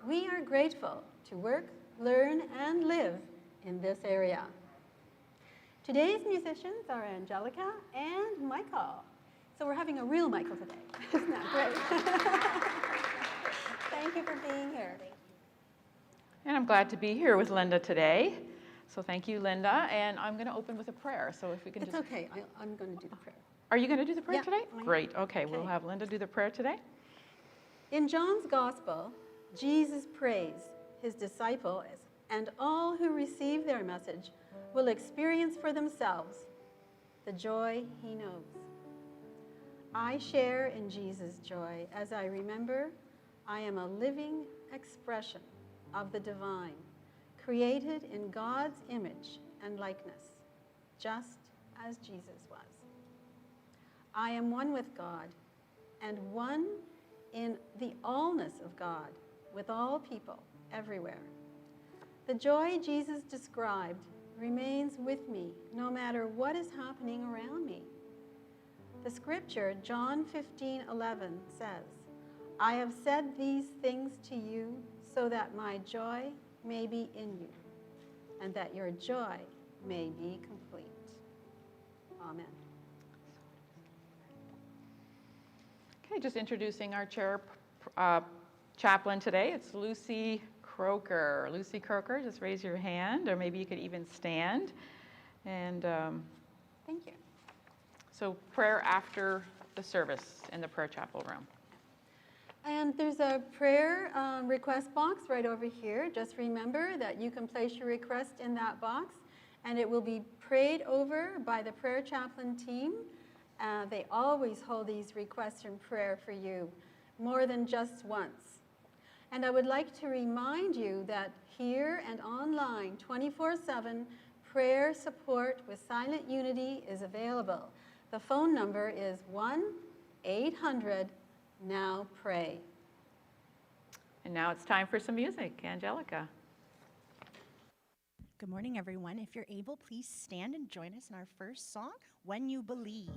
we are grateful to work, learn, and live in this area. Today's musicians are Angelica and Michael. So we're having a real Michael today. Isn't that great? Thank you for being here. And I'm glad to be here with Linda today. So thank you, Linda. And I'm going to open with a prayer. So if we can It's okay. I'm going to do the prayer. Are you going to do the prayer today? I am. Great. Okay, we'll have Linda do the prayer today. In John's Gospel, Jesus prays his disciples and all who receive their message will experience for themselves the joy he knows. I share in Jesus' joy as I remember I am a living expression of the divine, created in God's image and likeness, just as Jesus was. I am one with God and one in the allness of God with all people everywhere. The joy Jesus described remains with me no matter what is happening around me. The scripture, John 15:11, says, I have said these things to you so that my joy may be in you and that your joy may be complete. Amen. Okay, just introducing our chaplain today. It's Lucy Croker. Lucy Croker, just raise your hand, or maybe you could even stand. And thank you. So prayer after the service in the prayer chapel room. And there's a prayer request box right over here. Just remember that you can place your request in that box, and it will be prayed over by the prayer chaplain team. They always hold these requests in prayer for you, more than just once. And I would like to remind you that here and online, 24/7, prayer support with Silent Unity is available. The phone number is 1-800-NOW-PRAY. And now it's time for some music. Angelica. Good morning, everyone. If you're able, please stand and join us in our first song, When You Believe.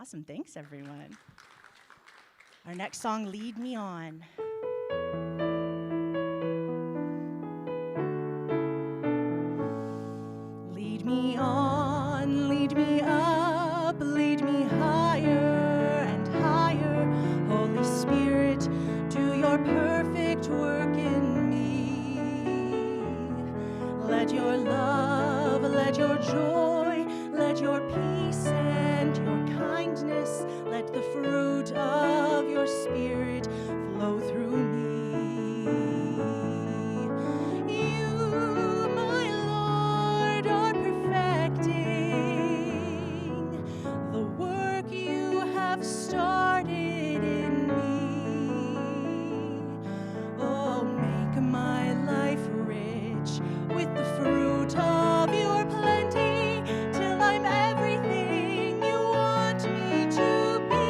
Awesome. Thanks, everyone. Our next song, Lead Me On. Lead me on, lead me up, lead me higher and higher. Holy Spirit, do your perfect work in me. Let your love, let your joy, let your peace and your kindness, let the fruit of your Spirit flow through me. You, my Lord, are perfecting the work you have started in me. Oh, make my life rich with the fruit of your plenty, till I'm everything you want me to be.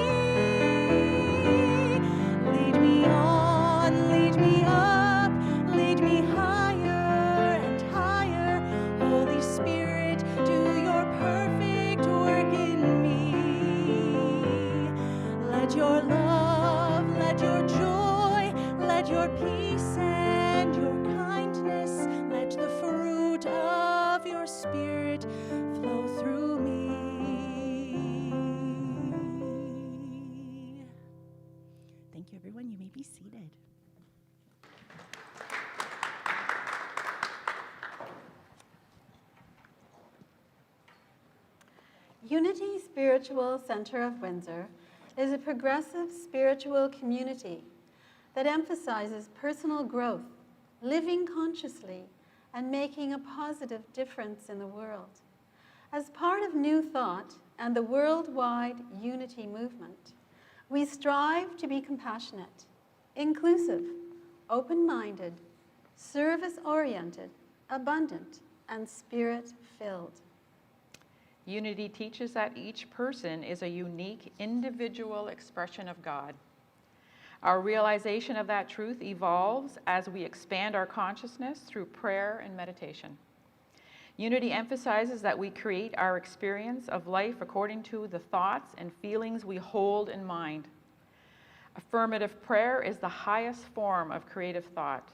Lead me on, lead me up, lead me higher and higher. Holy Spirit, do your perfect work in me. Let your love, let your joy, let your peace and your kindness, let the fruit of your Spirit flow through me. Thank you, everyone. You may be seated. Unity Spiritual Center of Windsor is a progressive spiritual community that emphasizes personal growth, living consciously, and making a positive difference in the world. As part of New Thought and the worldwide unity movement, we strive to be compassionate, inclusive, open-minded, service-oriented, abundant, and spirit-filled. Unity teaches that each person is a unique individual expression of God. Our realization of that truth evolves as we expand our consciousness through prayer and meditation. Unity emphasizes that we create our experience of life according to the thoughts and feelings we hold in mind. Affirmative prayer is the highest form of creative thought,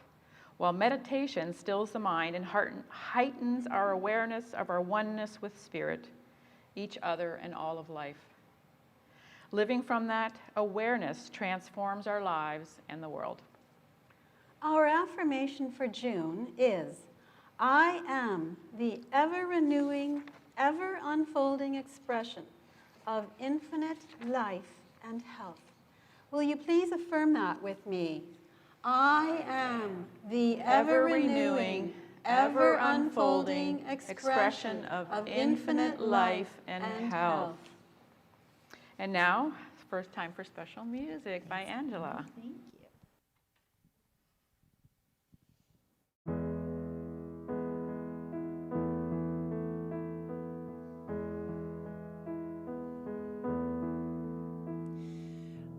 while meditation stills the mind and heightens our awareness of our oneness with Spirit, each other, and all of life. Living from that awareness transforms our lives and the world. Our affirmation for June is, I am the ever-renewing, ever-unfolding expression of infinite life and health. Will you please affirm that with me? I am the ever-renewing, ever-unfolding expression of infinite life and health. And now, it's first time for special music by Angela. Thank you.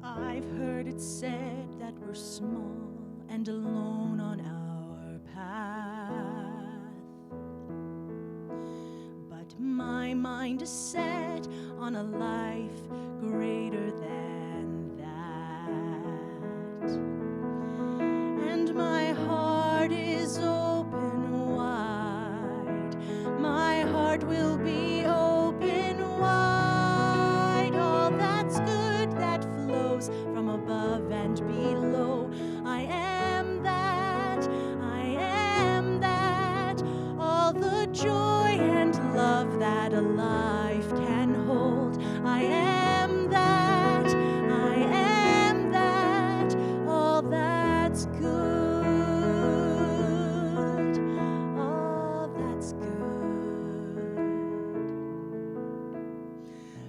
I've heard it said that we're small and alone on our path, but my mind is set on a life greater than that, and my heart is open wide. My heart will be open wide. All that's good that flows from above and below. I am that, all the joy and love that a life can hold. I am that, all that's good, all that's good.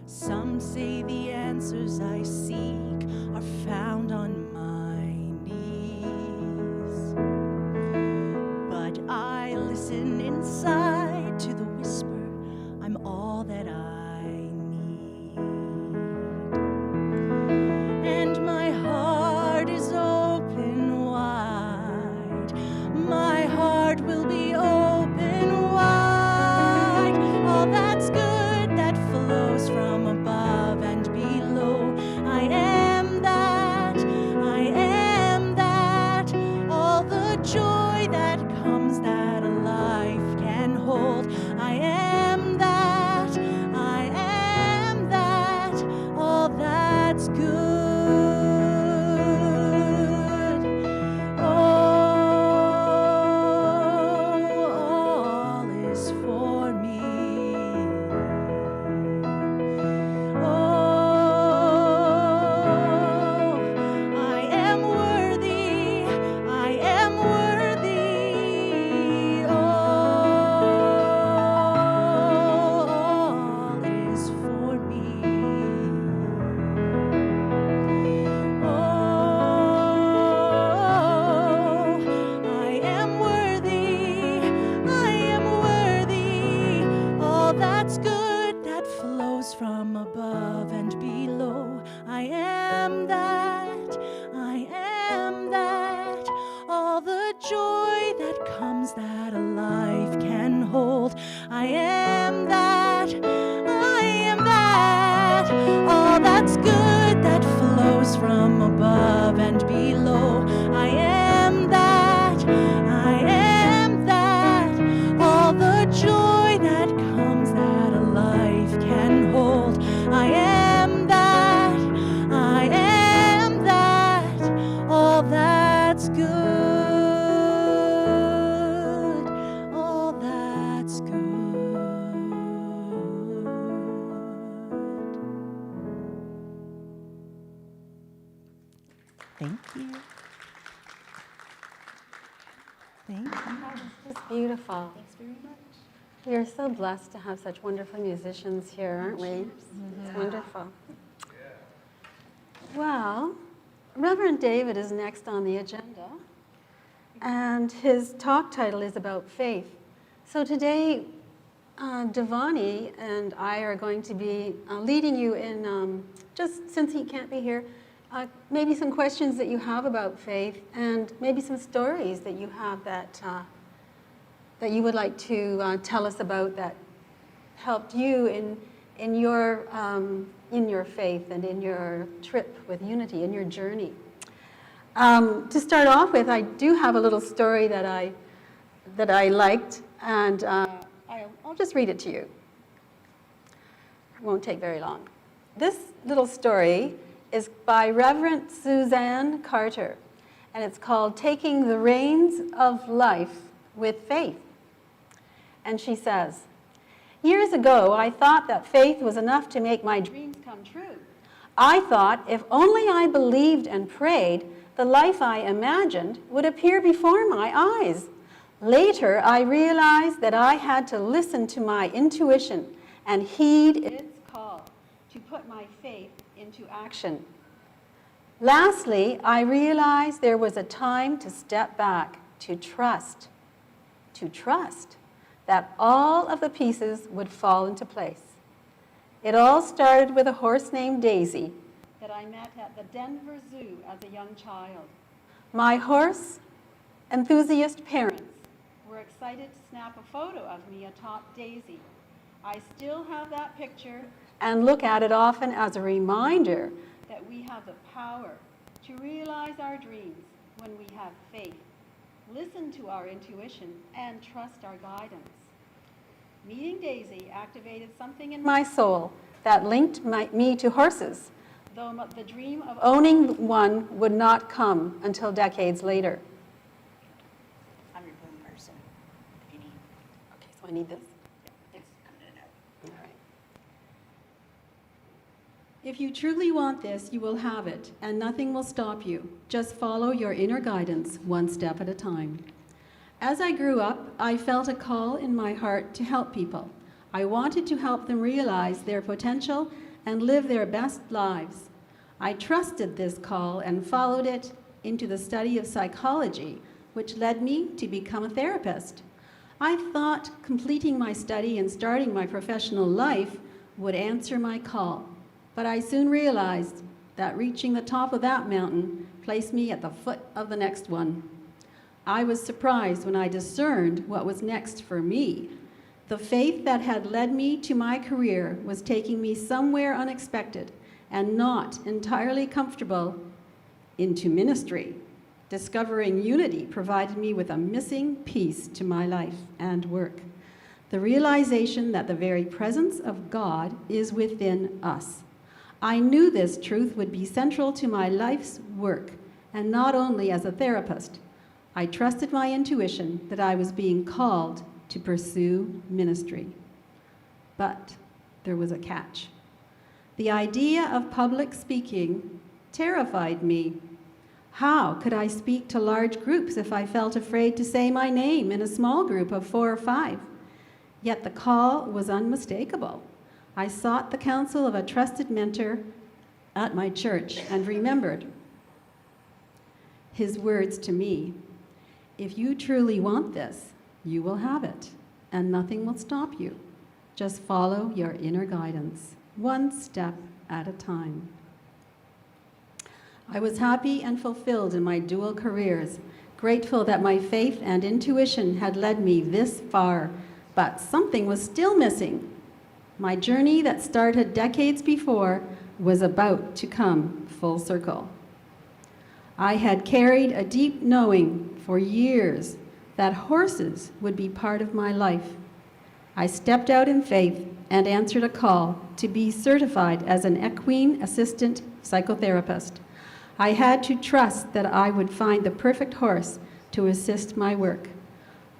Some say the answers I seek are found on my knees, but I listen inside to the whisper, I'm all that I need. And my heart is open wide. My heart will be open wide. All that's good that flows from above and beyond. above and below. I am that, I am that. All the joy that comes that a life can hold. I am that, I am that. All that's good that flows from above and below. I am that, I am that. All the joy that comes that a life can hold. I am that, I am that. All that's good, all that's good. Thank you. Thank you. It's beautiful. Thanks very much. We are so blessed to have such wonderful musicians here, aren't we? It's wonderful. Well, Reverend David is next on the agenda, and his talk title is about faith. So today, Devanni and I are going to be leading you in, just since he can't be here, maybe some questions that you have about faith, and maybe some stories that you have that that you would like to tell us about that helped you in your faith and in your trip with Unity, in your journey. To start off with, I do have a little story that I liked, and I'll just read it to you. It won't take very long. This little story is by Reverend Suzanne Carter, and it's called Taking the Reins of Life with Faith. And she says, "Years ago, I thought that faith was enough to make my dreams come true. I thought if only I believed and prayed, the life I imagined would appear before my eyes. Later, I realized that I had to listen to my intuition and heed its call to put my faith into action. Lastly, I realized there was a time to step back, to trust that all of the pieces would fall into place. It all started with a horse named Daisy that I met at the Denver Zoo as a young child. My horse enthusiast parents were excited to snap a photo of me atop Daisy. I still have that picture and look at it often as a reminder that we have the power to realize our dreams when we have faith, listen to our intuition, and trust our guidance. Meeting Daisy activated something in my soul that linked me to horses, though the dream of owning one would not come until decades later." I'm your boom person, if you need. Okay, so I need this. It's coming in and out. All right. "If you truly want this, you will have it, and nothing will stop you. Just follow your inner guidance, one step at a time. As I grew up, I felt a call in my heart to help people. I wanted to help them realize their potential and live their best lives. I trusted this call and followed it into the study of psychology, which led me to become a therapist. I thought completing my study and starting my professional life would answer my call, but I soon realized that reaching the top of that mountain placed me at the foot of the next one. I was surprised when I discerned what was next for me. The faith that had led me to my career was taking me somewhere unexpected and not entirely comfortable into ministry. Discovering Unity provided me with a missing piece to my life and work. The realization that the very presence of God is within us. I knew this truth would be central to my life's work, and not only as a therapist. I trusted my intuition that I was being called to pursue ministry. But there was a catch. The idea of public speaking terrified me. How could I speak to large groups if I felt afraid to say my name in a small group of 4 or 5? Yet the call was unmistakable. I sought the counsel of a trusted mentor at my church and remembered his words to me. If you truly want this, you will have it, and nothing will stop you. Just follow your inner guidance. one step at a time. I was happy and fulfilled in my dual careers, grateful that my faith and intuition had led me this far, but something was still missing. My journey that started decades before was about to come full circle. I had carried a deep knowing for years that horses would be part of my life. I stepped out in faith and answered a call to be certified as an equine assistant psychotherapist. I had to trust that I would find the perfect horse to assist my work.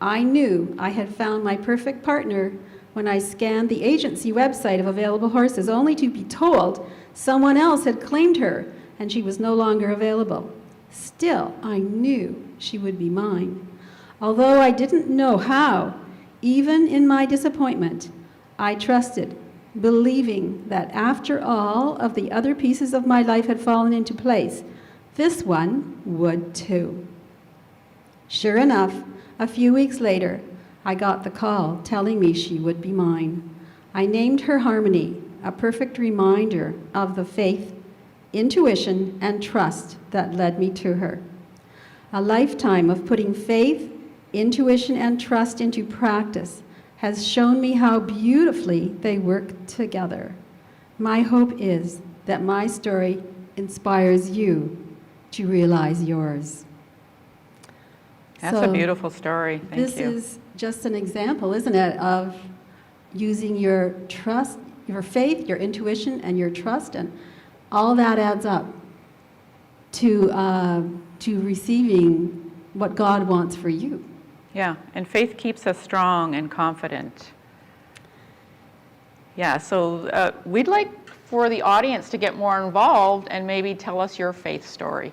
I knew I had found my perfect partner when I scanned the agency website of available horses, only to be told someone else had claimed her and she was no longer available. Still, I knew she would be mine. Although I didn't know how, even in my disappointment, I trusted, believing that after all of the other pieces of my life had fallen into place, this one would too. Sure enough, a few weeks later, I got the call telling me she would be mine. I named her Harmony, a perfect reminder of the faith, intuition, and trust that led me to her. A lifetime of putting faith, intuition, and trust into practice has shown me how beautifully they work together. My hope is that my story inspires you to realize yours. That's a beautiful story. Thank you. This is just an example, isn't it, of using your trust, your faith, your intuition, and your trust, and all that adds up to receiving what God wants for you. Yeah, and faith keeps us strong and confident. Yeah, so we'd like for the audience to get more involved and maybe tell us your faith story.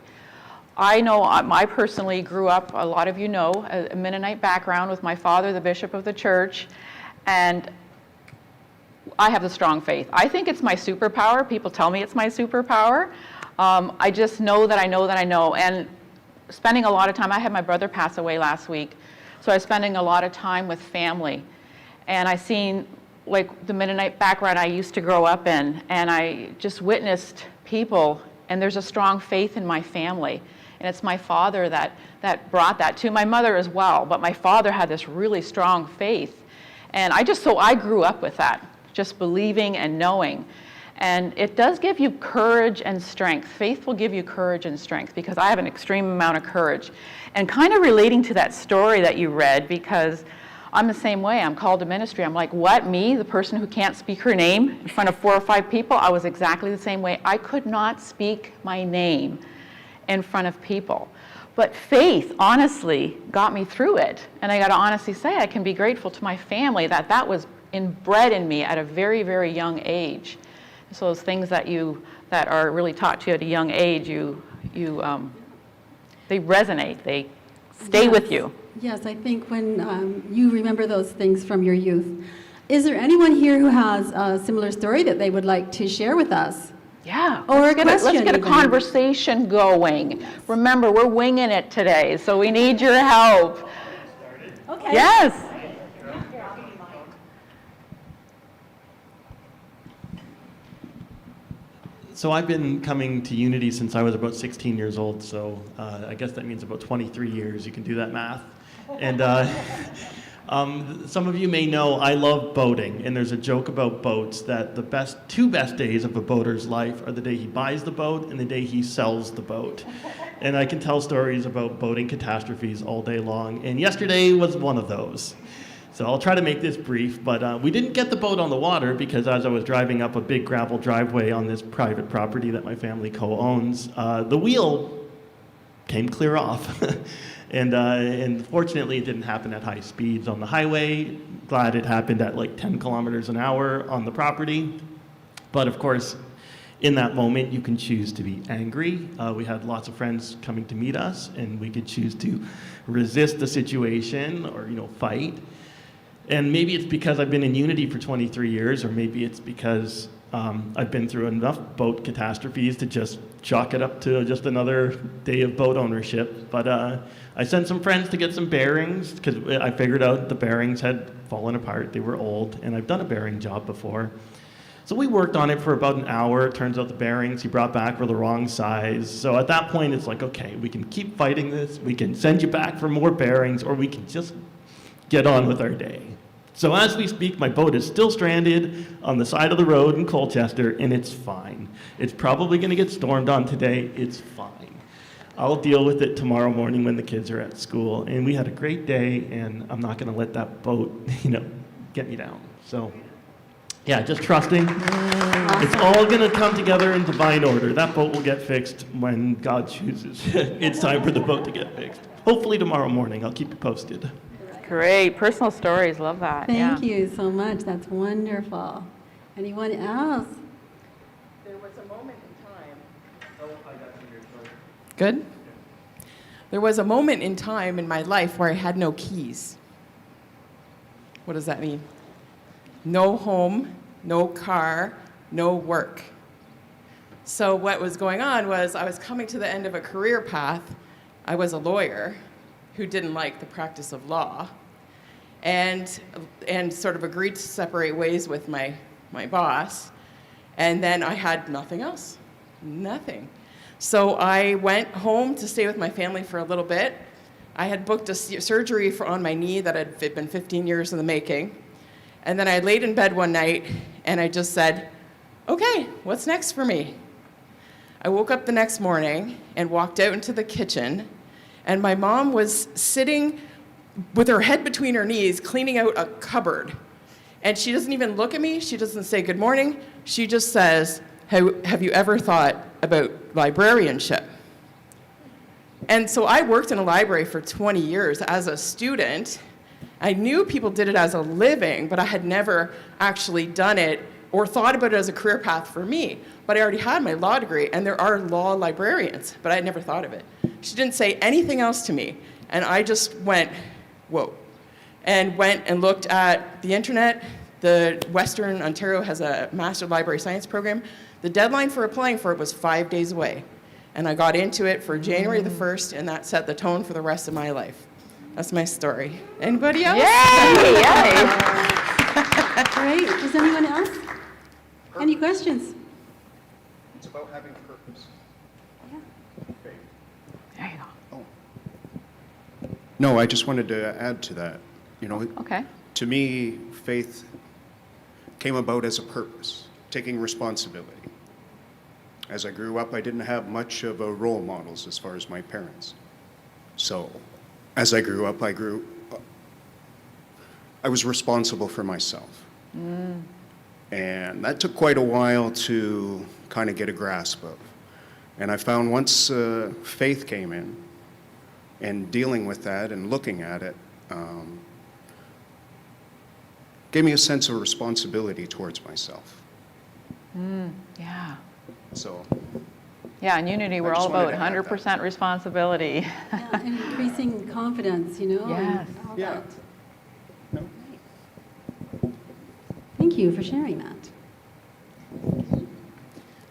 I know I personally grew up, a lot of you know, a Mennonite background with my father, the bishop of the church, and I have a strong faith. I think it's my superpower. People tell me it's my superpower. I just know that I know that I know. And spending a lot of time, I had my brother pass away last week, so I was spending a lot of time with family. And I seen like the Mennonite background I used to grow up in, and I just witnessed people, and there's a strong faith in my family. And it's my father that brought that to my mother as well, but my father had this really strong faith. And I grew up with that, just believing and knowing. And it does give you courage and strength. Faith will give you courage and strength, because I have an extreme amount of courage. And kind of relating to that story that you read, because I'm the same way. I'm called to ministry. I'm like, what, me, the person who can't speak her name in front of 4 or 5 people? I was exactly the same way. I could not speak my name in front of people. But faith, honestly, got me through it. And I got to honestly say, I can be grateful to my family that was inbred in me at a very, very young age. So those things that are really taught to you at a young age, they resonate, they stay with you. Yes, I think when you remember those things from your youth. Is there anyone here who has a similar story that they would like to share with us? Yeah, Or let's get a conversation going. Yes. Remember, we're winging it today, so we need your help. Okay. Yes. So I've been coming to Unity since I was about 16 years old, so I guess that means about 23 years. You can do that math. And some of you may know I love boating, and there's a joke about boats that the two best days of a boater's life are the day he buys the boat and the day he sells the boat. And I can tell stories about boating catastrophes all day long, and yesterday was one of those. So I'll try to make this brief, but we didn't get the boat on the water because as I was driving up a big gravel driveway on this private property that my family co-owns, the wheel came clear off. And fortunately, it didn't happen at high speeds on the highway. Glad it happened at like 10 kilometers an hour on the property. But of course, in that moment, you can choose to be angry. We had lots of friends coming to meet us, and we could choose to resist the situation or, fight. And maybe it's because I've been in Unity for 23 years, or maybe it's because I've been through enough boat catastrophes to just chalk it up to just another day of boat ownership. But I sent some friends to get some bearings because I figured out the bearings had fallen apart. They were old, and I've done a bearing job before. So we worked on it for about an hour. It turns out the bearings he brought back were the wrong size. So at that point, it's like, okay, we can keep fighting this. We can send you back for more bearings, or we can just get on with our day. So as we speak, my boat is still stranded on the side of the road in Colchester, and it's fine. It's probably going to get stormed on today. It's fine. I'll deal with it tomorrow morning when the kids are at school. And we had a great day, and I'm not going to let that boat, get me down. So, yeah, just trusting. It's all going to come together in divine order. That boat will get fixed when God chooses. It's time for the boat to get fixed. Hopefully tomorrow morning. I'll keep you posted. Great. Personal stories. Love that. Thank you so much. That's wonderful. Anyone else? There was a moment in time. Good. There was a moment in time in my life where I had no keys. What does that mean? No home, no car, no work. So what was going on was I was coming to the end of a career path. I was a lawyer who didn't like the practice of law and sort of agreed to separate ways with my boss. And then I had nothing else, nothing. So I went home to stay with my family for a little bit. I had booked a surgery on my knee that had been 15 years in the making. And then I laid in bed one night and I just said, okay, what's next for me? I woke up the next morning and walked out into the kitchen, and my mom was sitting with her head between her knees cleaning out a cupboard. And she doesn't even look at me. She doesn't say good morning. She just says, have you ever thought about librarianship? And so I worked in a library for 20 years as a student. I knew people did it as a living, but I had never actually done it or thought about it as a career path for me. But I already had my law degree, and there are law librarians, but I had never thought of it. She didn't say anything else to me, and I just went, whoa, and went and looked at the internet. The Western Ontario has a Master Library Science program. The deadline for applying for it was 5 days away. And I got into it for January the 1st, and that set the tone for the rest of my life. That's my story. Anybody else? Yay! Yay! Great. Does anyone else? Any questions? It's about having purpose. There you go. Oh. No, I just wanted to add to that. Okay. To me, faith came about as a purpose, taking responsibility. As I grew up, I didn't have much of a role models as far as my parents. So, as I grew up, I was responsible for myself. And that took quite a while to kind of get a grasp of. And I found once faith came in, and dealing with that and looking at it, gave me a sense of responsibility towards myself. Yeah. So, Yeah, in Unity, we're just all about wanted to add 100% responsibility. Yeah, and increasing confidence, Yes. and all Yeah. that. no. Thank you for sharing that.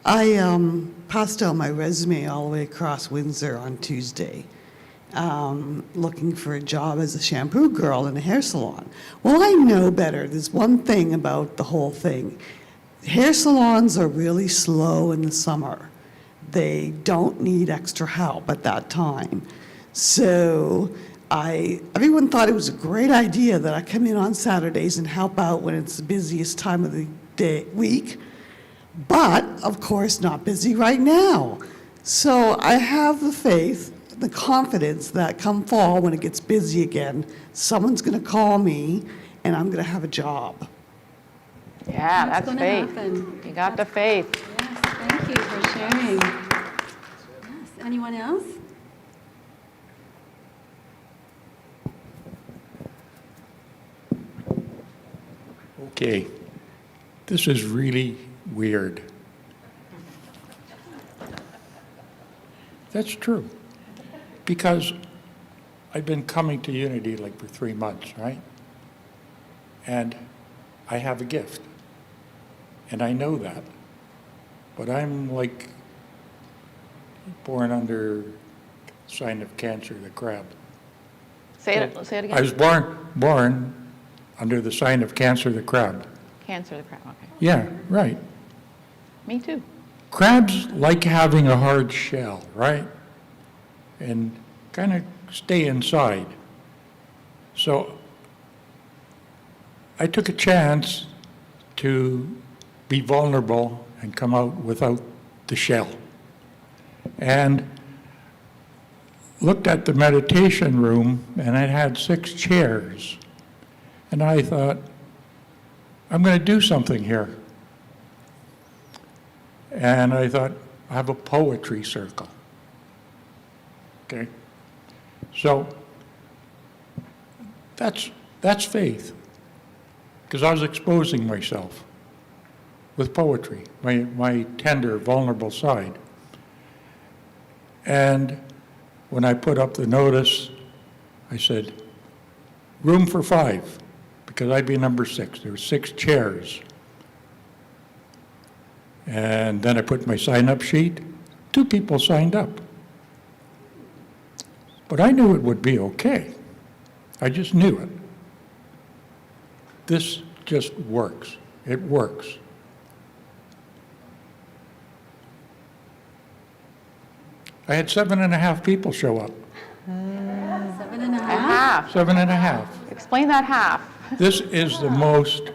I passed out my resume all the way across Windsor on Tuesday, looking for a job as a shampoo girl in a hair salon. Well, I know better. There's one thing about the whole thing. Hair salons are really slow in the summer. They don't need extra help at that time. So everyone thought it was a great idea that I come in on Saturdays and help out when it's the busiest time of the week. But, of course, not busy right now. So I have the faith, the confidence that come fall, when it gets busy again, someone's going to call me and I'm going to have a job. Yeah, That's that's gonna faith. happen. You got the faith. Yes, thank you for sharing. Yes, anyone else? Okay, this is really weird. That's true, because I've been coming to Unity like for 3 months, right? And I have a gift, and I know that, but I'm like born under sign of Cancer, the crab. Say it again. I was born under the sign of Cancer, the crab. Cancer, the crab, okay. Yeah, right. Me too. Crabs like having a hard shell, right? And kind of stay inside. So I took a chance to be vulnerable and come out without the shell. And looked at the meditation room, and it had 6 chairs. And I thought, I'm going to do something here. And I thought, I have a poetry circle. Okay? So that's faith. Because I was exposing myself with poetry, my tender, vulnerable side. And when I put up the notice, I said, room for 5, because I'd be number 6. There were 6 chairs. And then I put my sign-up sheet. 2 people signed up. But I knew it would be okay. I just knew it. This just works. It works. I had 7.5 people show up. 7.5. Half. 7.5. Explain that half. This is the most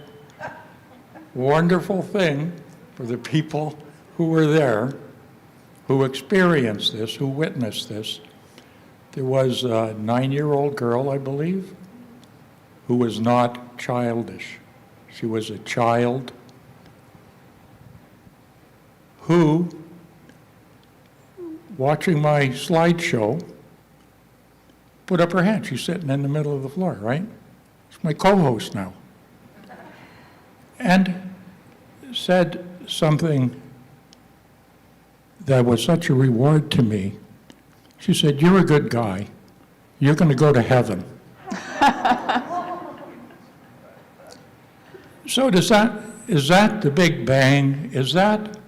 wonderful thing for the people who were there, who experienced this, who witnessed this. There was a 9-year-old girl, I believe, who was not childish. She was a child who, watching my slideshow, put up her hand. She's sitting in the middle of the floor, right? She's my co-host now. And said something that was such a reward to me. She said, "You're a good guy. You're going to go to heaven." So is that the Big Bang? Is that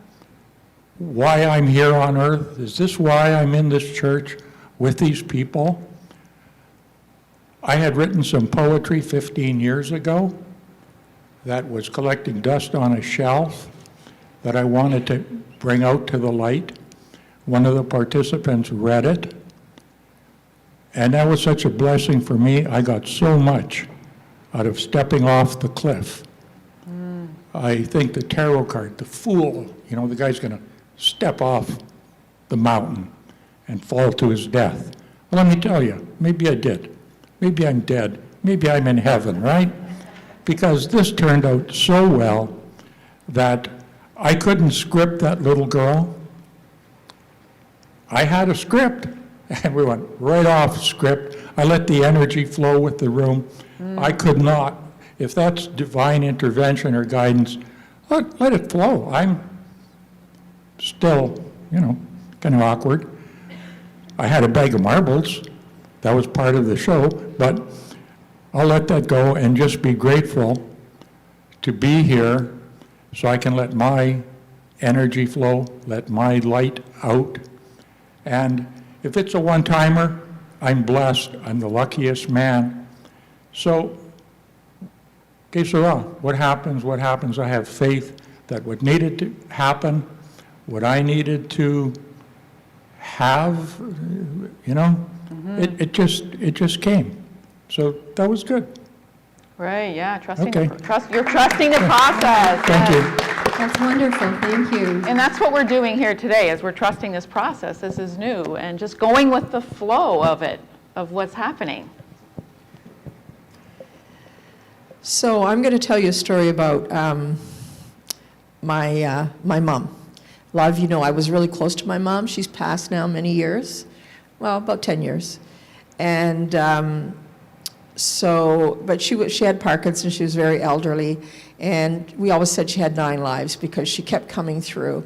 why I'm here on earth? Is this why I'm in this church with these people? I had written some poetry 15 years ago that was collecting dust on a shelf that I wanted to bring out to the light. One of the participants read it, and that was such a blessing for me. I got so much out of stepping off the cliff. I think the tarot card, the Fool, the guy's going to step off the mountain and fall to his death. Well, let me tell you, maybe I did. Maybe I'm dead. Maybe I'm in heaven, right? Because this turned out so well that I couldn't script that little girl. I had a script, and we went right off script. I let the energy flow with the room. I could not. If that's divine intervention or guidance, let it flow. I'm still, kind of awkward. I had a bag of marbles. That was part of the show, but I'll let that go and just be grateful to be here so I can let my energy flow, let my light out. And if it's a one-timer, I'm blessed. I'm the luckiest man. So, que sera? What happens. I have faith that what needed to happen, what I needed to have, it just came. So that was good. Right, yeah, Okay. You're trusting the process. Thank you. That's wonderful. Thank you. And that's what we're doing here today, is we're trusting this process. This is new, and just going with the flow of it, of what's happening. So I'm going to tell you a story about my mom. A lot of you know I was really close to my mom. She's passed now many years, well, about 10 years. And but she had Parkinson's. She was very elderly, and we always said she had 9 lives because she kept coming through.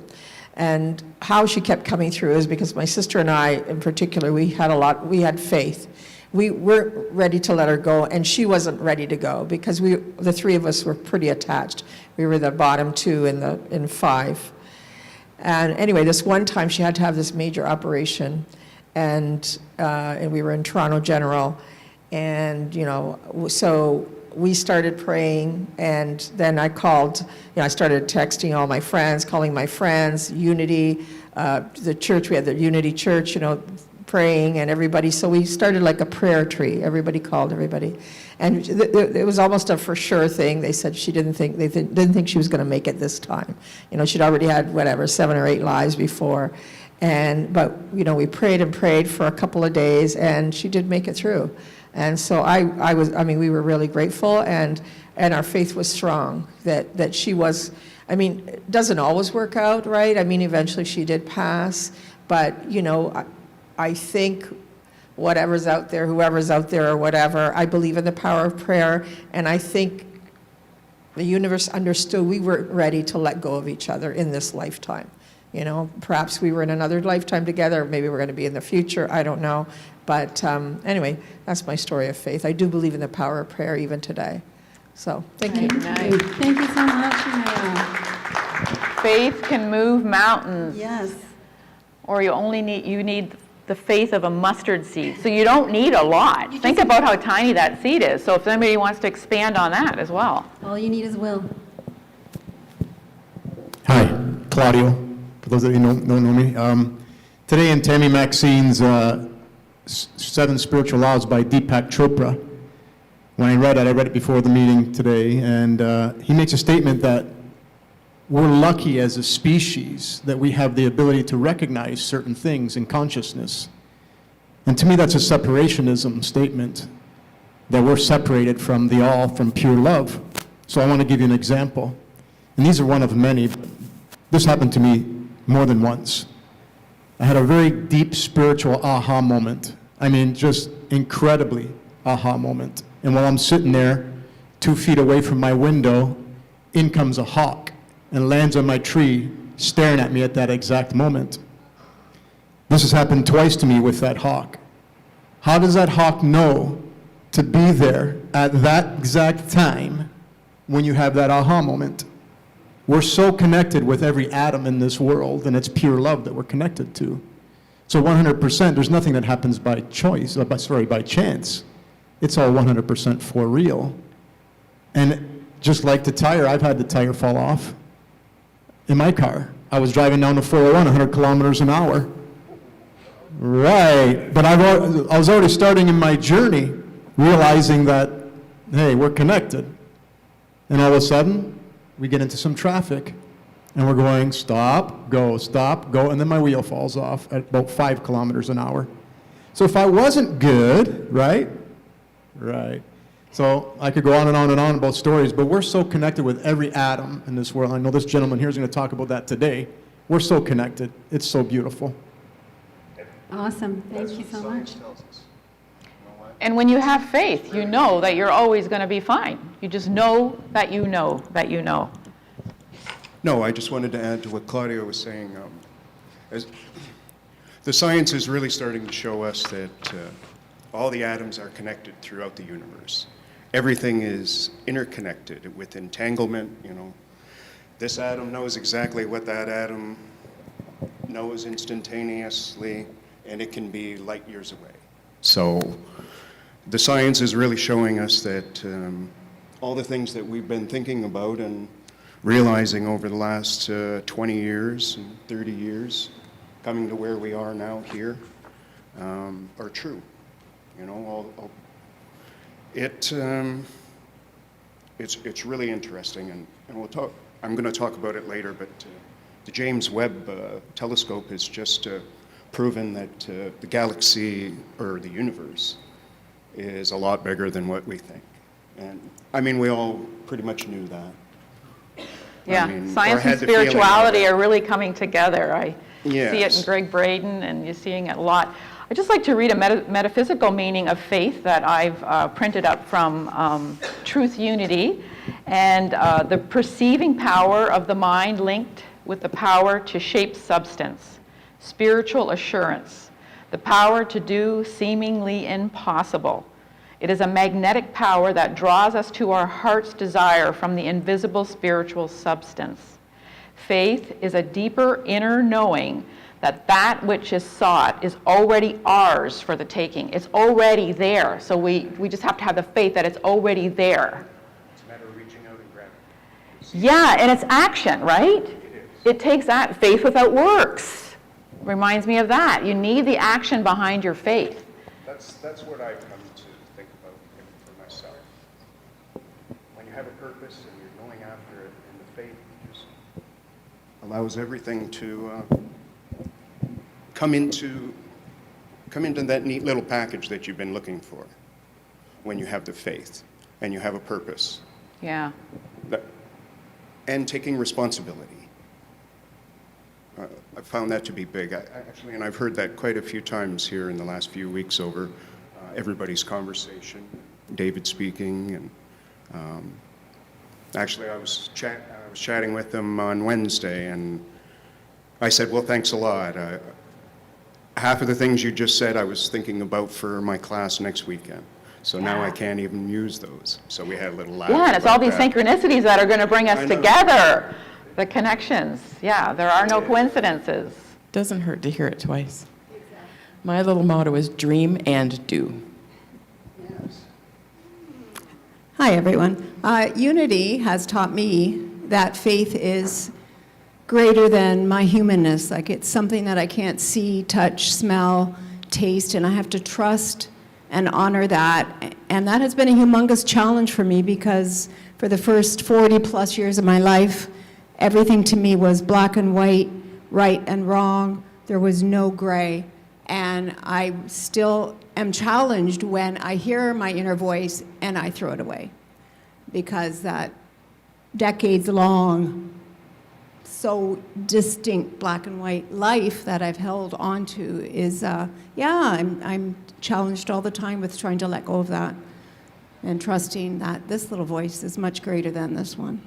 And how she kept coming through is because my sister and I, in particular, we had faith. We weren't ready to let her go, and she wasn't ready to go because the 3 of us were pretty attached. We were the bottom 2 in 5. And anyway, this one time she had to have this major operation, and we were in Toronto General, and so we started praying, and then I called, I started texting all my friends, calling my friends, Unity, the church, we had the Unity Church, praying, and everybody, so we started like a prayer tree. Everybody called everybody. And it was almost a for sure thing. They said they didn't think she was going to make it this time. She'd already had, 7 or 8 lives before. But we prayed and prayed for a couple of days, and she did make it through. And so we were really grateful, and our faith was strong that she was, it doesn't always work out, right? Eventually she did pass, but, I think whatever's out there, whoever's out there or whatever, I believe in the power of prayer, and I think the universe understood we weren't ready to let go of each other in this lifetime. Perhaps we were in another lifetime together, maybe we're going to be in the future, I don't know. But anyway, that's my story of faith. I do believe in the power of prayer even today. So, thank you. Thank you so much, Shania. Faith can move mountains. Yes. Or you need the faith of a mustard seed. So you don't need a lot. Think about how tiny that seed is. So if anybody wants to expand on that as well. All you need is will. Hi, Claudio, for those of you who don't know me. Today in Tammy Maxine's 7 Spiritual Laws by Deepak Chopra, when I read it before the meeting today, and he makes a statement that we're lucky as a species that we have the ability to recognize certain things in consciousness. And to me, that's a separationism statement, that we're separated from the all, from pure love. So I want to give you an example. And these are one of many. But this happened to me more than once. I had a very deep spiritual aha moment. Just incredibly aha moment. And while I'm sitting there, 2 feet away from my window, in comes a hawk and lands on my tree, staring at me at that exact moment. This has happened twice to me with that hawk. How does that hawk know to be there at that exact time when you have that aha moment? We're so connected with every atom in this world, and it's pure love that we're connected to. So 100%, there's nothing that happens by by chance. It's all 100% for real. And just like the tire, I've had the tire fall off in my car. I was driving down the 401, 100 kilometers an hour. Right, but I was already starting in my journey, realizing that, hey, we're connected. And all of a sudden, we get into some traffic, and we're going stop, go, and then my wheel falls off at about 5 kilometers an hour. So if I wasn't good, right? So I could go on and on and on about stories, but we're so connected with every atom in this world. I know this gentleman here is going to talk about that today. We're so connected. It's so beautiful. Awesome. Thank you so much. And when you have faith, you know that you're always going to be fine. You just know that you know that you know. No, I just wanted to add to what Claudio was saying. As the science is really starting to show us that all the atoms are connected throughout the universe. Everything is interconnected with entanglement. This atom knows exactly what that atom knows instantaneously, and it can be light years away. So the science is really showing us that all the things that we've been thinking about and realizing over the last 20 years and 30 years, coming to where we are now here, are true. It's really interesting, and we'll talk. I'm going to talk about it later, but the James Webb telescope has just proven that the galaxy or the universe is a lot bigger than what we think. And we all pretty much knew that. Yeah, science and spirituality are really coming together. I see it in Greg Braden, and you're seeing it a lot. I'd just like to read a metaphysical meaning of faith that I've printed up from Truth Unity, and the perceiving power of the mind linked with the power to shape substance, spiritual assurance, the power to do seemingly impossible. It is a magnetic power that draws us to our heart's desire from the invisible spiritual substance. Faith is a deeper inner knowing that which is sought is already ours for the taking. It's already there. So we just have to have the faith that it's already there. It's a matter of reaching out and grabbing. Yeah, and it's action, right? It takes that. Faith without works. Reminds me of that. You need the action behind your faith. That's what I've come to think about for myself. When you have a purpose and you're going after it, and the faith just allows everything to come into that neat little package that you've been looking for. When you have the faith and you have a purpose. Yeah. And taking responsibility. I found that to be big. Actually, and I've heard that quite a few times here in the last few weeks over everybody's conversation, David speaking, and actually I was chatting with them on Wednesday, and I said, well, thanks a lot. Half of the things you just said I was thinking about for my class next weekend. So now I can't even use those. So we had a little laugh. Yeah, and it's all these synchronicities that are going to bring us together. The connections. Yeah, there are no coincidences. Doesn't hurt to hear it twice. Exactly. My little motto is dream and do. Yes. Hi, everyone. Unity has taught me that faith is greater than my humanness. Like, it's something that I can't see, touch, smell, taste, and I have to trust and honor that. And that has been a humongous challenge for me, because for the first 40 plus years of my life, everything to me was black and white, right and wrong. There was no gray. And I still am challenged when I hear my inner voice and I throw it away. Because that decades-long, so distinct black and white life that I've held onto is, I'm challenged all the time with trying to let go of that and trusting that this little voice is much greater than this one.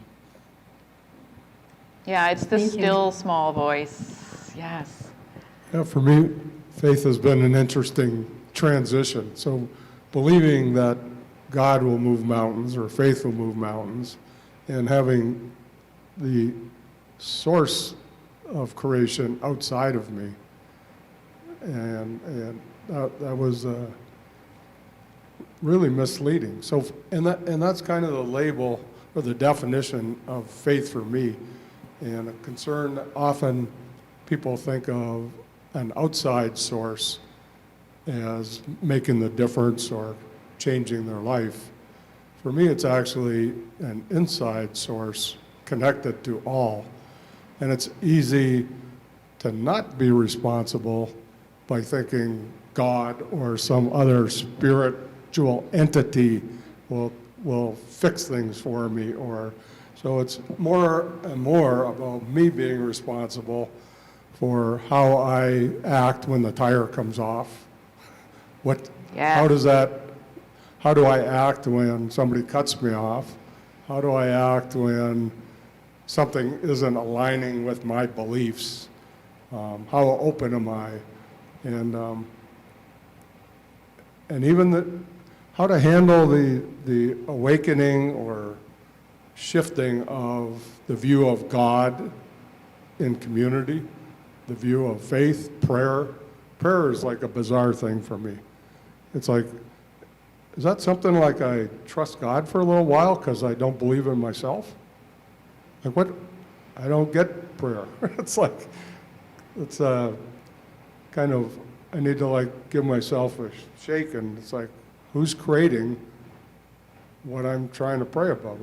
Yeah, it's the still small voice. Yes. Yeah, for me, faith has been an interesting transition. So believing that God will move mountains, or faith will move mountains, and having the source of creation outside of me. And that was really misleading. So, and that's kind of the label or the definition of faith for me. And a concern that often people think of an outside source as making the difference or changing their life. For me, it's actually an inside source connected to all. And it's easy to not be responsible by thinking God or some other spiritual entity will fix things for me, or so it's more and more about me being responsible for how I act when the tire comes off. How do I act when somebody cuts me off? How do I act when something isn't aligning with my beliefs? How open am I? And even how to handle the awakening or shifting of the view of God in community, the view of faith, prayer. Prayer is like a bizarre thing for me. It's like, is that something like I trust God for a little while because I don't believe in myself? Like what? I don't get prayer. It's like, it's kind of, I need to like give myself a shake, and it's like, who's creating what I'm trying to pray about?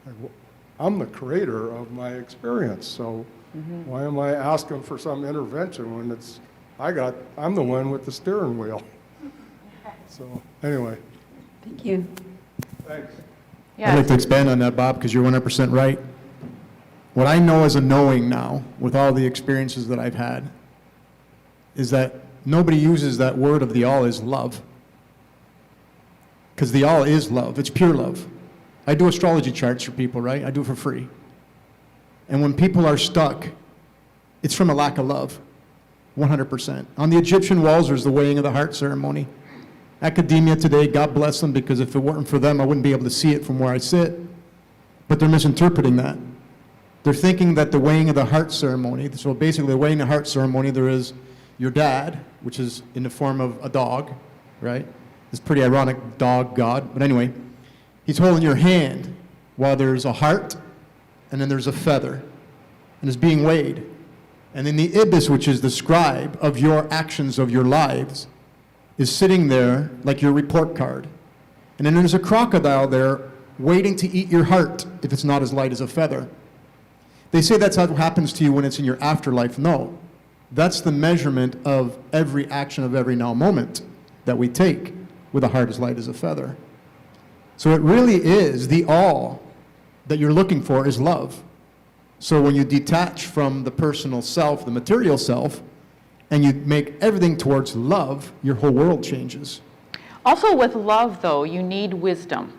Like, I'm the creator of my experience, so why am I asking for some intervention when I'm the one with the steering wheel? So anyway. Thank you. Thanks. Yes. I'd like to expand on that, Bob, because you're 100% right. What I know as a knowing now, with all the experiences that I've had, is that nobody uses that word of the all is love. Because the all is love. It's pure love. I do astrology charts for people, right? I do it for free. And when people are stuck, it's from a lack of love, 100%. On the Egyptian walls, there's the weighing of the heart ceremony. Academia today, God bless them, because if it weren't for them, I wouldn't be able to see it from where I sit. But they're misinterpreting that. They're thinking that the weighing of the heart ceremony, so basically the weighing of the heart ceremony, there is your dad, which is in the form of a dog, right? It's pretty ironic, dog, God. But anyway, he's holding your hand while there's a heart, and then there's a feather, and it's being weighed. And then the ibis, which is the scribe of your actions of your lives, is sitting there like your report card. And then there's a crocodile there waiting to eat your heart if it's not as light as a feather. They say that's how it happens to you when it's in your afterlife. No, that's the measurement of every action of every now moment that we take with a heart as light as a feather. So it really is the all that you're looking for is love. So when you detach from the personal self, the material self, and you make everything towards love, your whole world changes. Also with love, though, you need wisdom.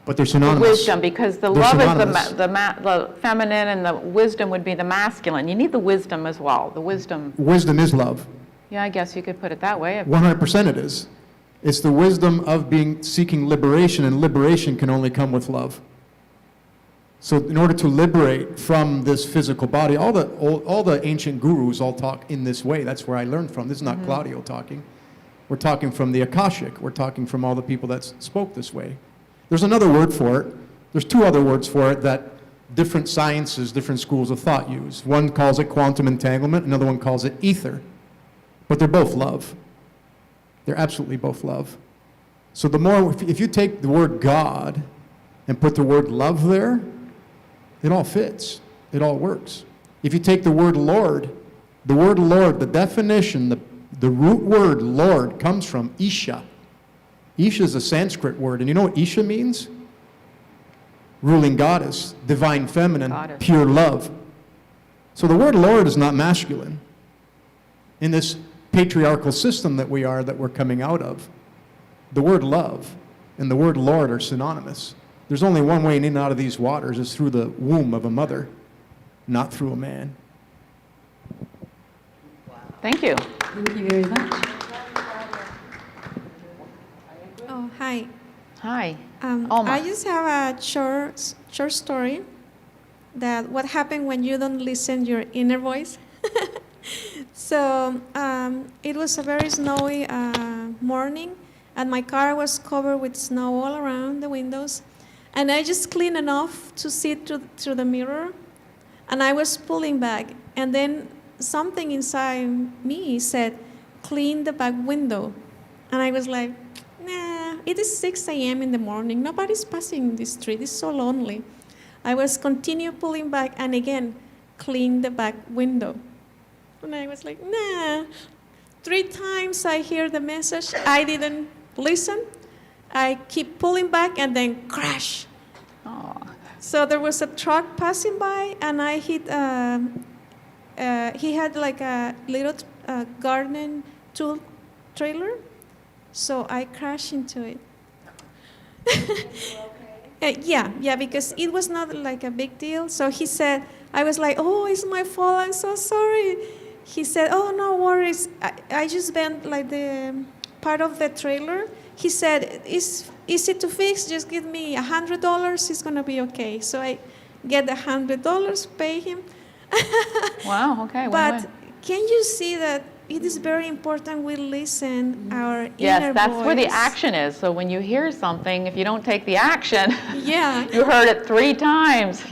But they're synonymous. Wisdom, because the They're love synonymous. is the feminine, and the wisdom would be the masculine. You need the wisdom as well. The wisdom. Wisdom is love. Yeah, I guess you could put it that way. 100% it is. It's the wisdom of seeking liberation, and liberation can only come with love. So in order to liberate from this physical body, all the ancient gurus all talk in this way. That's where I learned from. This is not Claudio talking. We're talking from the Akashic. We're talking from all the people that spoke this way. There's another word for it. There's two other words for it that different sciences, different schools of thought use. One calls it quantum entanglement, another one calls it ether. But they're both love. They're absolutely both love. So the more, if you take the word God and put the word love there, it all fits. It all works. If you take the word Lord, the definition, the root word Lord comes from Isha. Isha is a Sanskrit word, and you know what Isha means? Ruling goddess, divine feminine, pure love. So the word Lord is not masculine. In this patriarchal system that we're coming out of, the word love and the word Lord are synonymous. There's only one way in and out of these waters, is through the womb of a mother, not through a man. Thank you. Thank you very much. Oh, hi. Hi. I just have a short story that what happened when you don't listen your inner voice. So it was a very snowy morning, and my car was covered with snow all around the windows. And I just cleaned enough to see through the mirror, and I was pulling back. And then something inside me said, clean the back window. And I was like, nah, it is 6 a.m. in the morning. Nobody's passing this street. It's so lonely. I was continue pulling back, and again, clean the back window. And I was like, nah. 3 times I hear the message. I didn't listen. I keep pulling back, and then crash. Aww. So there was a truck passing by, and I hit, he had like a little garden tool trailer. So I crashed into it. Yeah, because it was not like a big deal. So he said, I was like, oh, it's my fault, I'm so sorry. He said, oh, no worries. I just bent like the part of the trailer. He said, it's easy to fix, just give me $100, it's gonna be okay. So I get the $100, pay him. Wow, okay. But can you see that it is very important we listen our inner voice? Yes, that's where the action is. So when you hear something, if you don't take the action, yeah, you heard it 3 times.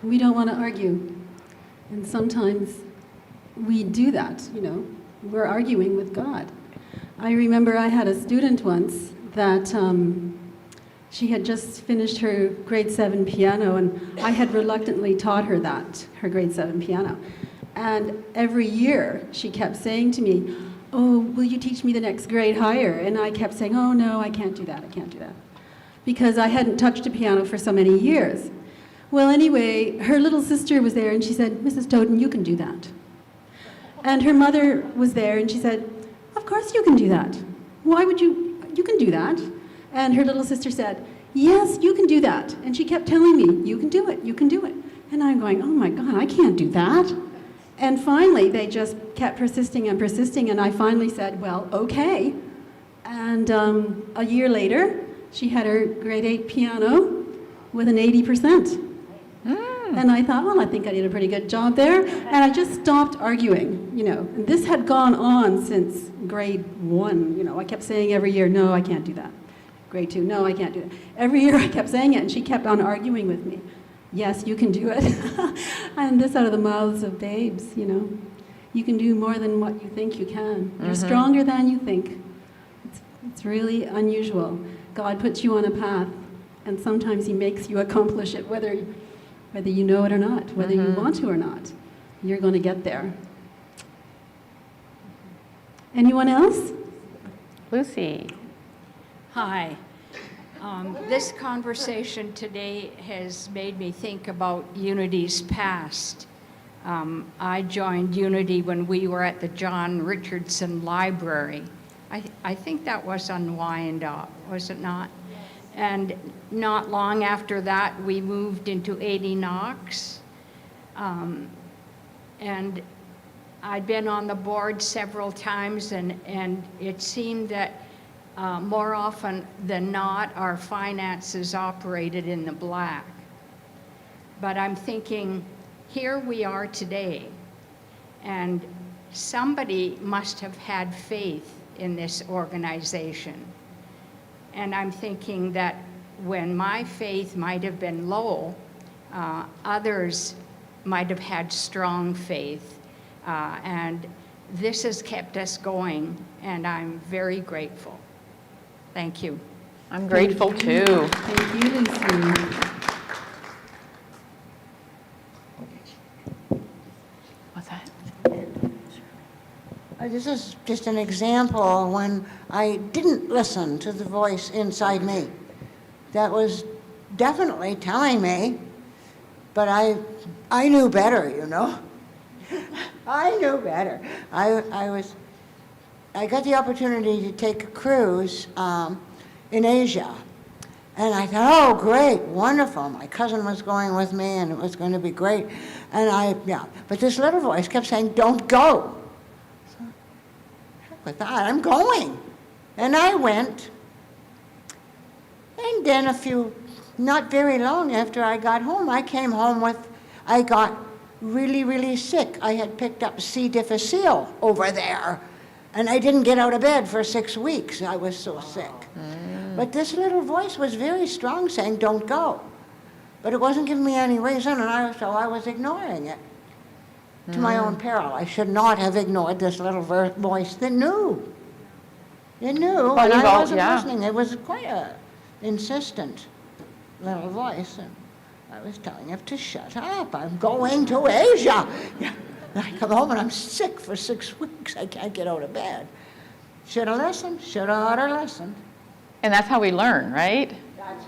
We don't want to argue. And sometimes we do that, We're arguing with God. I remember I had a student once that she had just finished her grade 7 piano, and I had reluctantly taught her her grade 7 piano. And every year she kept saying to me, oh, will you teach me the next grade higher? And I kept saying, oh, no, I can't do that, because I hadn't touched a piano for so many years. Well, anyway, her little sister was there, and she said, Mrs. Toden, you can do that. And her mother was there, and she said, of course you can do that. Why would you can do that. And her little sister said, yes, you can do that. And she kept telling me, you can do it, you can do it. And I'm going, oh my God, I can't do that. And finally, they just kept persisting, and I finally said, well, okay. And a year later, she had her grade 8 piano with an 80%. And I thought, well, I think I did a pretty good job there. And I just stopped arguing, you know. And this had gone on since grade 1, you know. I kept saying every year, no, I can't do that. Grade 2, no, I can't do that. Every year I kept saying it, and she kept on arguing with me. Yes, you can do it. And this out of the mouths of babes, you know. You can do more than what you think you can. You're stronger than you think. It's really unusual. God puts you on a path, and sometimes he makes you accomplish it, whether you know it or not, whether you want to or not. You're going to get there. Anyone else? Lucy. Hi. This conversation today has made me think about Unity's past. I joined Unity when we were at the John Richardson Library. I think that was on Wyandotte, was it not? And not long after that, we moved into 80 Knox. And I'd been on the board several times, and it seemed that more often than not, our finances operated in the black. But I'm thinking, here we are today, and somebody must have had faith in this organization. And I'm thinking that when my faith might have been low, others might have had strong faith. And this has kept us going, and I'm very grateful. Thank you. I'm grateful too. Thank you, Lucy. What's that? This is just an example when I didn't listen to the voice inside me. That was definitely telling me, but I knew better, you know. I knew better. I got the opportunity to take a cruise in Asia. And I thought, oh, great, wonderful. My cousin was going with me, and it was going to be great. But this little voice kept saying, don't go. So, heck with that, I'm going. And I went. And then not very long after I got home, I came home I got really, really sick. I had picked up C. difficile over there. And I didn't get out of bed for 6 weeks. I was so sick. But this little voice was very strong saying, don't go. But it wasn't giving me any reason, and so I was ignoring it to my own peril. I should not have ignored this little voice that knew. It knew, and I wasn't listening. It was quite an insistent little voice, and I was telling it to shut up. I'm going to Asia. I come home and I'm sick for 6 weeks. I can't get out of bed. Should have listened. Should have listened. And that's how we learn, right?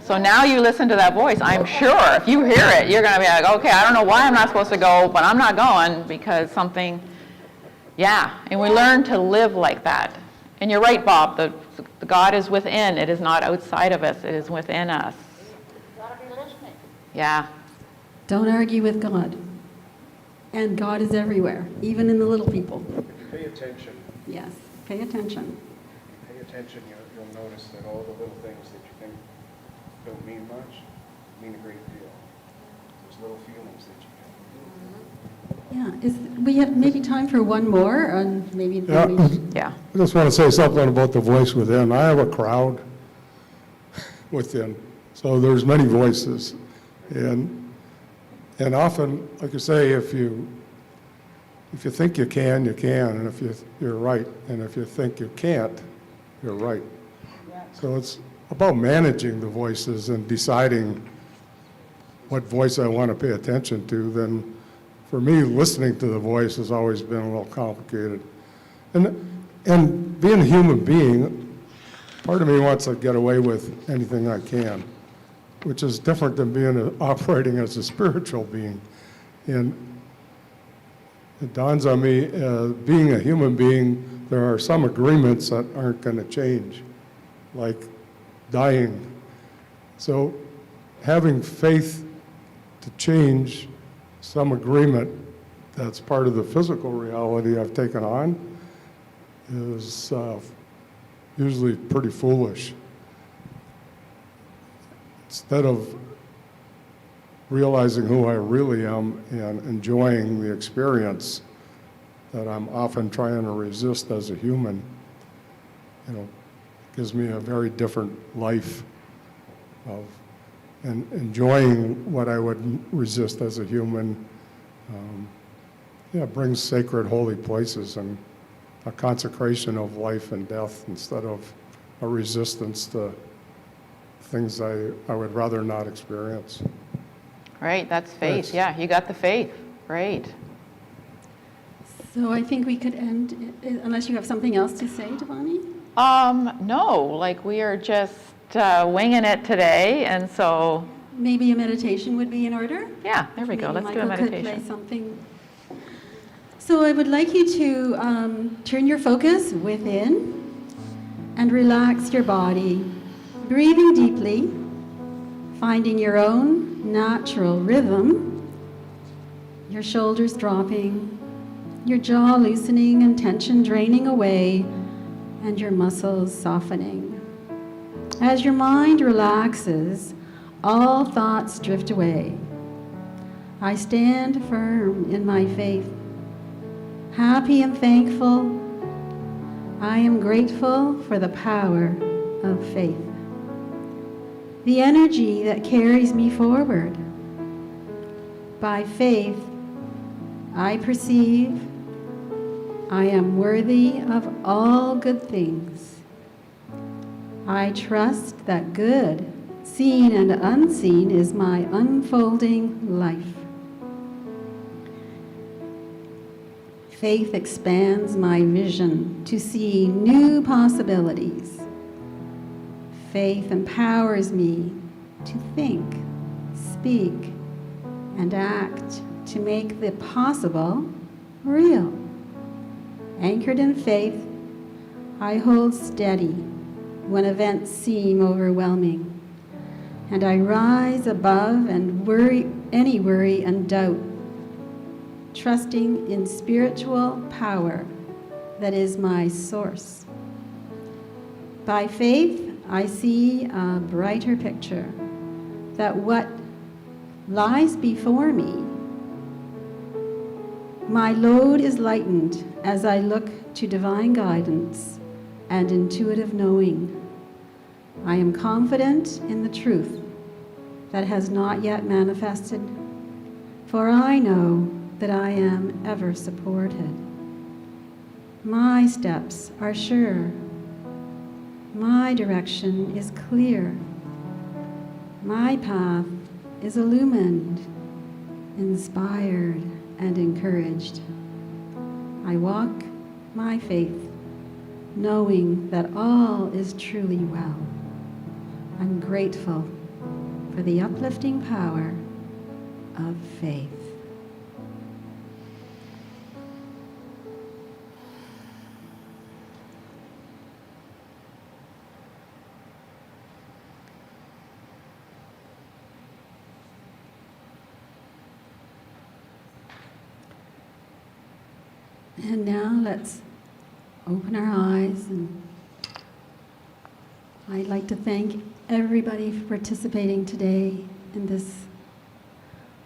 So now you listen to that voice. I'm sure if you hear it, you're going to be like, okay, I don't know why I'm not supposed to go, but I'm not going because something, And we learn to live like that. And you're right, Bob. The God is within. It is not outside of us. It is within us. You've got to be listening. Yeah. Don't argue with God. And God is everywhere, even in the little people. Pay attention. Yes, pay attention. Pay attention, you'll notice that all the little things that you think don't mean much mean a great deal. Those little feelings that you have. Yeah, we have maybe time for one more, and maybe. Yeah. I just want to say something about the voice within. I have a crowd within, so there's many voices. And often, like you say, if you think you can, you can, and if you're right, and if you think you can't, you're right. So it's about managing the voices and deciding what voice I want to pay attention to. Then, for me, listening to the voice has always been a little complicated. And being a human being, part of me wants to get away with anything I can, which is different than operating as a spiritual being. And it dawns on me, being a human being, there are some agreements that aren't going to change, like dying. So having faith to change some agreement that's part of the physical reality I've taken on is usually pretty foolish. Instead of realizing who I really am and enjoying the experience that I'm often trying to resist as a human, gives me a very different life of and enjoying what I would resist as a human. Brings sacred holy places and a consecration of life and death instead of a resistance to things I would rather not experience. Right, that's faith. Yes. Yeah, you got the faith. Great. So I think we could end, unless you have something else to say, Devanni? No, like we are just winging it today, and so. Maybe a meditation would be in order? Yeah, there we go. Maybe Let's do a Michael could meditation. play something. So I would like you to turn your focus within and relax your body, breathing deeply, finding your own natural rhythm, your shoulders dropping, your jaw loosening and tension draining away, and your muscles softening. As your mind relaxes, all thoughts drift away. I stand firm in my faith, happy and thankful. I am grateful for the power of faith, the energy that carries me forward. By faith, I perceive I am worthy of all good things. I trust that good, seen and unseen, is my unfolding life. Faith expands my vision to see new possibilities. Faith empowers me to think, speak, and act to make the possible real. Anchored in faith, I hold steady when events seem overwhelming, and I rise above and any worry and doubt, trusting in spiritual power that is my source. By faith, I see a brighter picture, that what lies before me, my load is lightened as I look to divine guidance and intuitive knowing. I am confident in the truth that has not yet manifested, for I know that I am ever supported. My steps are sure. My direction is clear. My path is illumined, inspired, and encouraged. I walk my faith, knowing that all is truly well. I'm grateful for the uplifting power of faith. And now let's open our eyes, and I'd like to thank everybody for participating today in this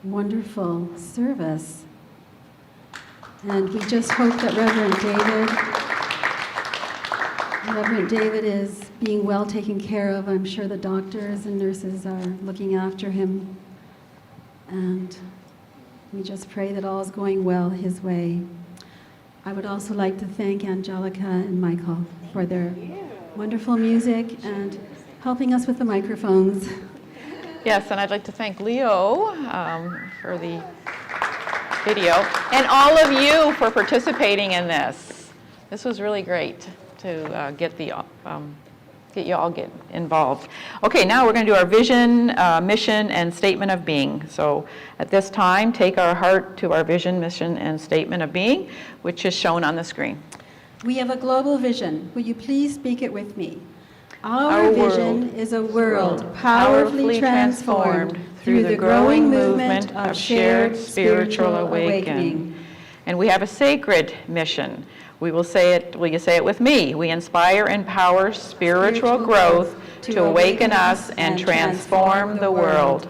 wonderful service. And we just hope that Reverend David is being well taken care of. I'm sure the doctors and nurses are looking after him. And we just pray that all is going well his way. I would also like to thank Angelica and Michael for their wonderful music and helping us with the microphones. Yes, and I'd like to thank Leo for the video, and all of you for participating in this. This was really great to get you all involved. Okay, now we're going to do our vision, mission, and statement of being. So at this time, take our heart to our vision, mission, and statement of being, which is shown on the screen. We have a global vision. Will you please speak it with me? Our vision is a world powerfully transformed through the growing movement of shared spiritual awakening. And we have a sacred mission. We will say it, will you say it with me? We inspire and empower spiritual growth to awaken us and transform the world.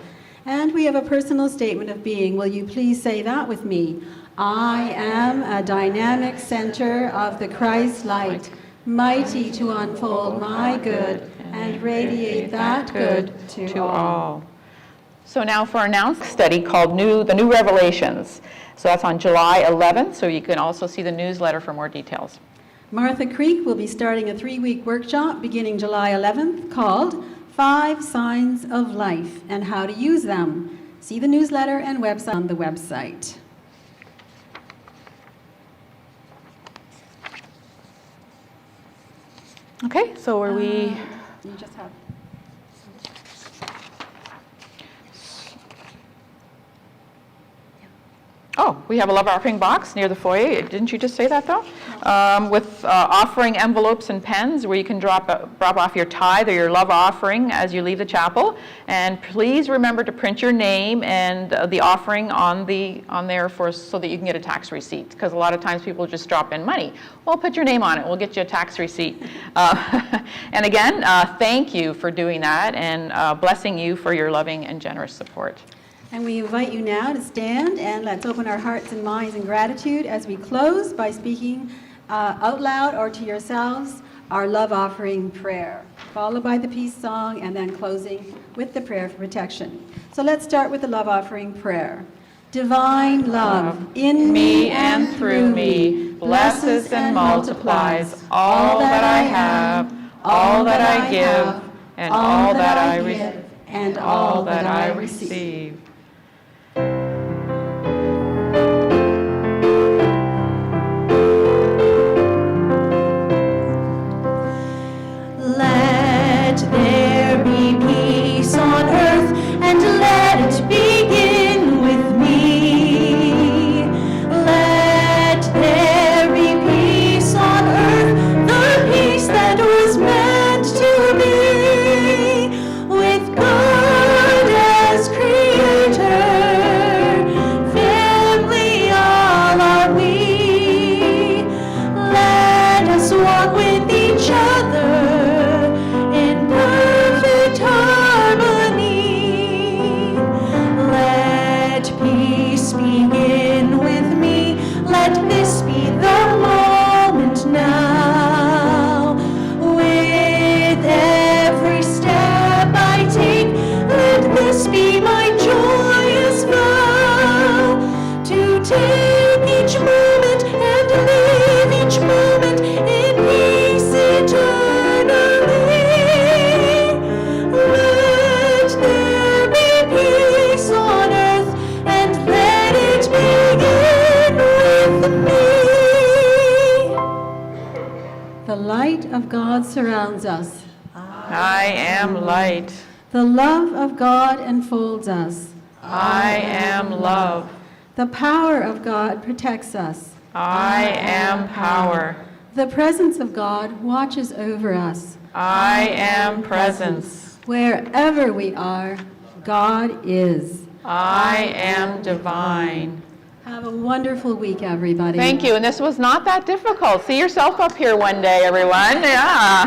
And we have a personal statement of being. Will you please say that with me? I am a dynamic center of the Christ light, mighty to unfold my good and radiate that good to all. So now for our now study called The New Revelations. So that's on July 11th, so you can also see the newsletter for more details. Martha Creek will be starting a 3-week workshop beginning July 11th called 5 Signs of Life and How to Use Them. See the newsletter and website on the website. Okay, so are we... You just have... Oh, we have a love offering box near the foyer. Didn't you just say that, though? With offering envelopes and pens where you can drop off your tithe or your love offering as you leave the chapel. And please remember to print your name and the offering on there so that you can get a tax receipt. Because a lot of times people just drop in money. Well, put your name on it. We'll get you a tax receipt. And again, thank you for doing that and blessing you for your loving and generous support. And we invite you now to stand and let's open our hearts and minds in gratitude as we close by speaking out loud or to yourselves our love offering prayer, followed by the peace song and then closing with the prayer for protection. So let's start with the love offering prayer. Divine love in me and through me blesses and multiplies all that I have, all that I give, and all that I receive, and all that I receive. Let there be peace on earth, and let it begin with me. Let there be peace on earth, the peace that was meant to be, with God as creator, family all are we. Let us walk with each other in perfect harmony. Let peace begin with me. Let this be the moment now. With every step I take, let this be my joyous vow, to take each moment and live each moment in peace eternally. Let there be peace on earth, and let it begin with me. The light of God surrounds us. I am light. The love of God enfolds us. I am love. The power of God protects us. I am power. The presence of God watches over us. I am presence. Wherever we are, God is. I am divine. Have a wonderful week, everybody. Thank you. And this was not that difficult. See yourself up here one day, everyone. Yeah.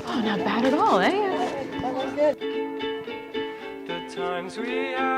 Oh, not bad at all, eh? The times we have